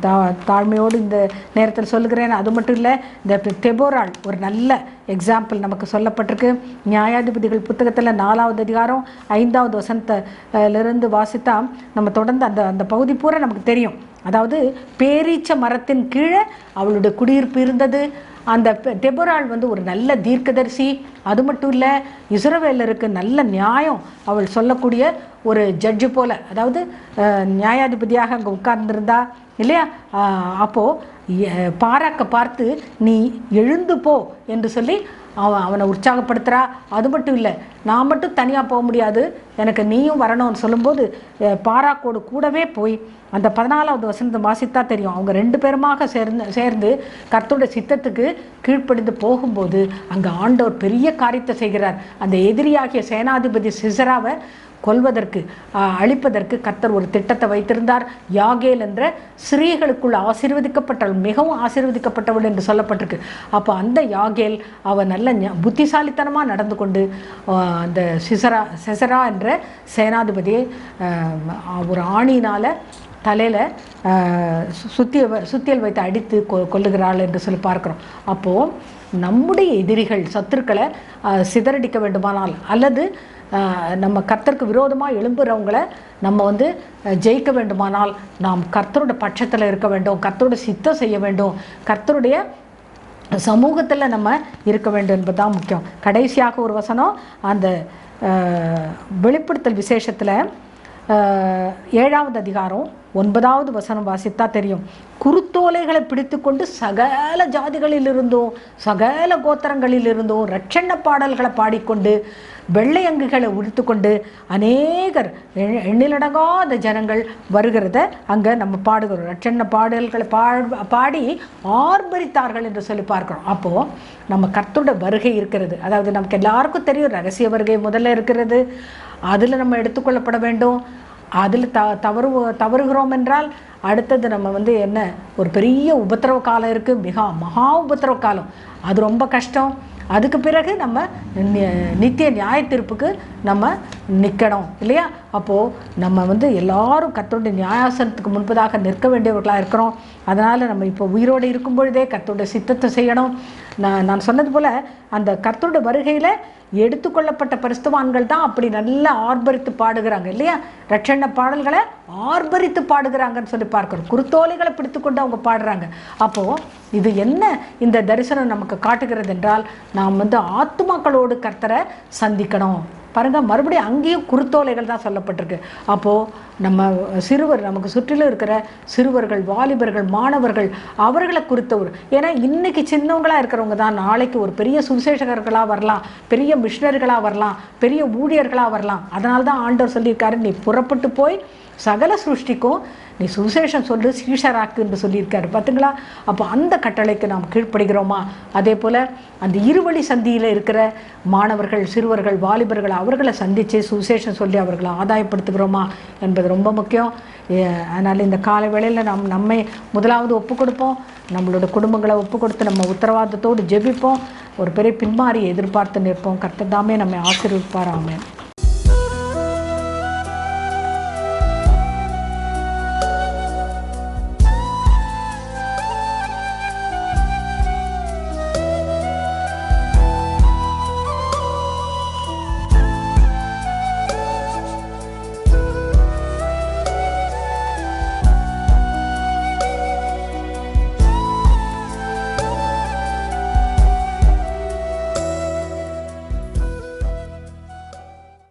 Speaker 1: தாழ்மையோடு இந்த நேரத்தில் சொல்லுகிறேன். அது மட்டும் இல்லை, இந்த தெபோராள் ஒரு நல்ல எக்ஸாம்பிள் நமக்கு சொல்லப்பட்டிருக்கு. நியாயாதிபதிகள் புத்தகத்தில் 4வது அதிகாரம் 5வது வசனத்திலிருந்து வாசித்தா நம்ம தொடர்ந்து அந்த பகுதி பூரா நமக்கு தெரியும். அதாவது பேரீச்ச மரத்தின் கீழே அவளுடைய குடியிருப்பு இருந்தது. அந்த தெபோராள் வந்து ஒரு நல்ல தீர்க்கதரிசி. அது மட்டும் இல்லை, இஸ்ரவேலருக்கு நல்ல நியாயம் அவள் சொல்லக்கூடிய ஒரு ஜட்ஜு போல, அதாவது நியாயாதிபதியாக அங்கே உட்கார்ந்துருந்தா இல்லையா. அப்போது பாராக்கை பார்த்து நீ எழுந்து போ என்று சொல்லி அவனை உற்சாகப்படுத்துகிறா. அது மட்டும் இல்லை, நான் மட்டும் தனியாக போக முடியாது, எனக்கு நீயும் வரணும்னு சொல்லும்போது பாராக்கோடு கூடவே போய் அந்த 14வது வசனத்தை வாசித்தா தெரியும். அவங்க 2 பேருமாக சேர்ந்து கர்த்தருடைய சித்தத்துக்கு கீழ்ப்படிந்து போகும்போது அங்கே ஆண்டவர் பெரிய காரியத்தை செய்கிறார். அந்த எதிரியாகிய சேனாதிபதி சிசராவை கொல்வதற்கு அழிப்பதற்கு கர்த்தர் ஒரு திட்டத்தை வைத்திருந்தார். யாகேல் என்ற ஸ்ரீகளுக்குள் ஆசீர்வதிக்கப்பட்டவள், மிகவும் ஆசீர்வதிக்கப்பட்டவள் என்று சொல்லப்பட்டிருக்கு. அப்போ அந்த யாகேல் அவள் நல்ல புத்திசாலித்தனமாக நடந்து கொண்டு அந்த சிசரா என்ற சேனாதிபதியை ஒரு ஆணியினால் தலையில் சுத்தியல் வைத்து அடித்து கொல்லுகிறாள் என்று சொல்லி பார்க்குறோம். அப்போது நம்முடைய எதிரிகள் சத்துருக்களை சிதறடிக்க வேண்டுமானால் அல்லது நம்ம கர்த்தருக்கு விரோதமாக எழும்புறவங்களை நம்ம வந்து ஜெயிக்க வேண்டுமானால் நாம் கர்த்தரோட பட்சத்தில் இருக்க வேண்டும், கர்த்தரோட சித்தம் செய்ய வேண்டும், கர்த்தருடைய சமூகத்தில் நம்ம இருக்க வேண்டும் என்பதுதான் முக்கியம். கடைசியாக ஒரு வசனம் அந்த வெளிப்படுத்தல் விசேஷத்தில் 7வது அதிகாரம் 9வது வசனம் வாசித்தா தெரியும். குருத்தோலைகளை பிடித்து கொண்டு சகல ஜாதிகளிலிருந்தும் சகல கோத்திரங்களிலிருந்தும் இரட்சண பாடல்களை பாடிக்கொண்டு வெள்ளை அங்குகளை உடுத்து கொண்டு அநேகர் எண்ணிலடங்காத ஜனங்கள் வருகிறத அங்கே நம்ம பாடுகிறோம். இரட்சண பாடல்களை பாடி ஆர்ப்பரித்தார்கள் என்று சொல்லி பார்க்குறோம். அப்போது நம்ம கர்த்தருடைய வருகை இருக்கிறது. அதாவது நமக்கு எல்லாருக்கும் தெரியும் ரகசிய வருகை முதல்ல இருக்கிறது, அதில் நம்ம எடுத்துக்கொள்ளப்பட வேண்டும். அதில் தவறுகிறோம் என்றால் அடுத்தது நம்ம வந்து என்ன, ஒரு பெரிய உபத்திரவ காலம் இருக்குது, மகா உபத்திரவ காலம், அது ரொம்ப கஷ்டம். அதுக்கு பிறகு நம்ம நித்திய நியாய தீர்ப்புக்கு நம்ம நிற்கணும் இல்லையா. அப்போது நம்ம வந்து எல்லாரும் கர்த்தருடைய நியாயாசனத்துக்கு முன்பதாக நிற்க வேண்டியவர்களாக இருக்கிறோம். அதனால் நம்ம இப்போ உயிரோடு இருக்கும் பொழுதே கர்த்தருடைய சித்தத்தை செய்யணும். நான் சொன்னது போல் அந்த கர்த்தருடைய வருகையில் எடுத்துக்கொள்ளப்பட்ட பரிசுத்தவான்கள் தான் அப்படி நல்லா ஆர்ப்பரித்து பாடுகிறாங்க இல்லையா. இரட்சண பாடல்களை ஆர்ப்பரித்து பாடுகிறாங்கன்னு சொல்லி பார்க்குறோம். குருத்தோலைகளை பிடித்து கொண்டு அவங்க பாடுறாங்க. அப்போது இது என்ன இந்த தரிசனம் நமக்கு காட்டுகிறது என்றால், நாம் வந்து ஆத்துமாக்களோடு கர்த்தரை சந்திக்கணும். பாருங்கள், மறுபடியும் அங்கேயும் குருத்தோலைகள் தான் சொல்லப்பட்டிருக்கு. அப்போது நம்ம நமக்கு சுற்றிலும் இருக்கிற சிறுவர்கள், வாலிபர்கள், மாணவர்கள், அவர்களை குறித்தவர். ஏன்னா இன்றைக்கி சின்னவங்களாக இருக்கிறவங்க தான் நாளைக்கு ஒரு பெரிய சுவிசேஷகர்களாக வரலாம், பெரிய மிஷனரிகளாக வரலாம், பெரிய ஊழியர்களாக வரலாம். அதனால தான் ஆண்டவர் சொல்லியிருக்காரு, நீ புறப்பட்டு போய் சகல சிருஷ்டிக்கும் நீ சுவிசேஷம் சொல்லு, சீஷராக்கு என்று சொல்லியிருக்காரு. பார்த்துங்களா. அப்போ அந்த கட்டளைக்கு நாம் கீழ்ப்படுகிறோமா? அதே போல் அந்த இருவழி சந்தியில் இருக்கிற மாணவர்கள், சிறுவர்கள், வாலிபர்கள், அவர்களை சந்தித்து சுவிசேஷம் சொல்லி அவர்களை ஆதாயப்படுத்துகிறோமா என்பது ரொம்ப முக்கியம். அதனால் இந்த காலை வேளையில் நம்மை முதலாவது ஒப்பு கொடுப்போம், நம்மளோட குடும்பங்களை ஒப்பு கொடுத்து நம்ம உத்தரவாதத்தோடு ஜெபிப்போம், ஒரு பெரிய பின்மாறி எதிர்பார்த்து நிற்போம். கர்த்தர் தாமே நம்மை ஆசீர்வதிப்பார். ஆமென்.